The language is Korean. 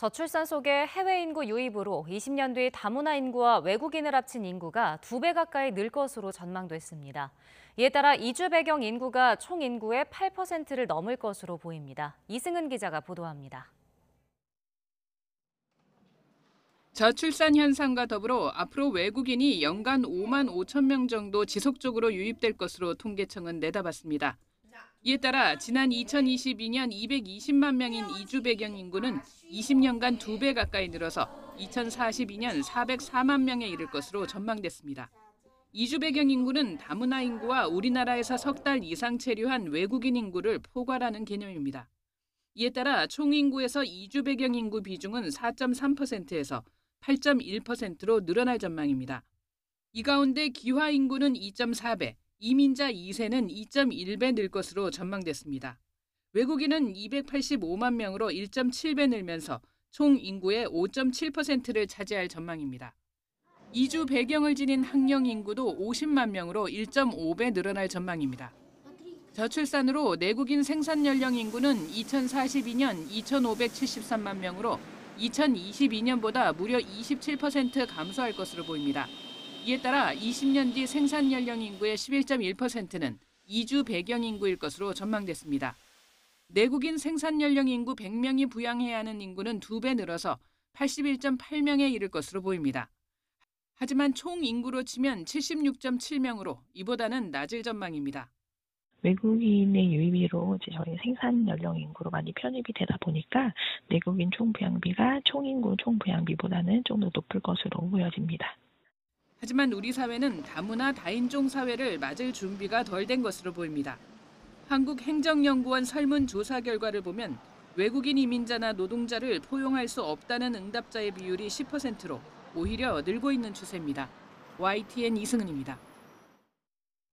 저출산 속의 해외 인구 유입으로 20년 뒤 다문화 인구와 외국인을 합친 인구가 2배 가까이 늘 것으로 전망됐습니다. 이에 따라 이주 배경 인구가 총 인구의 8%를 넘을 것으로 보입니다. 이승은 기자가 보도합니다. 저출산 현상과 더불어 앞으로 외국인이 연간 5만 5천 명 정도 지속적으로 유입될 것으로 통계청은 내다봤습니다. 이에 따라 지난 2022년 220만 명인 이주 배경 인구는 20년간 2배 가까이 늘어서 2042년 404만 명에 이를 것으로 전망됐습니다. 이주 배경 인구는 다문화 인구와 우리나라에서 석 달 이상 체류한 외국인 인구를 포괄하는 개념입니다. 이에 따라 총 인구에서 이주 배경 인구 비중은 4.3%에서 8.1%로 늘어날 전망입니다. 이 가운데 기화 인구는 2.4배, 이민자 2세는 2.1배 늘 것으로 전망됐습니다. 외국인은 285만 명으로 1.7배 늘면서 총 인구의 5.7%를 차지할 전망입니다. 이주 배경을 지닌 학령 인구도 50만 명으로 1.5배 늘어날 전망입니다. 저출산으로 내국인 생산 연령 인구는 2042년 2,573만 명으로 2022년보다 무려 27% 감소할 것으로 보입니다. 이에 따라 20년 뒤 생산 연령 인구의 11.1%는 이주 배경 인구일 것으로 전망됐습니다. 내국인 생산 연령 인구 100명이 부양해야 하는 인구는 2배 늘어서 81.8명에 이를 것으로 보입니다. 하지만 총 인구로 치면 76.7명으로 이보다는 낮을 전망입니다. 외국인의 유입으로 저희 생산 연령 인구로 많이 편입이 되다 보니까 내국인 총 부양비가 총 인구 총 부양비보다는 좀 더 높을 것으로 보여집니다. 하지만 우리 사회는 다문화 다인종 사회를 맞을 준비가 덜 된 것으로 보입니다. 한국행정연구원 설문조사 결과를 보면 외국인 이민자나 노동자를 포용할 수 없다는 응답자의 비율이 10%로 오히려 늘고 있는 추세입니다. YTN 이승은입니다.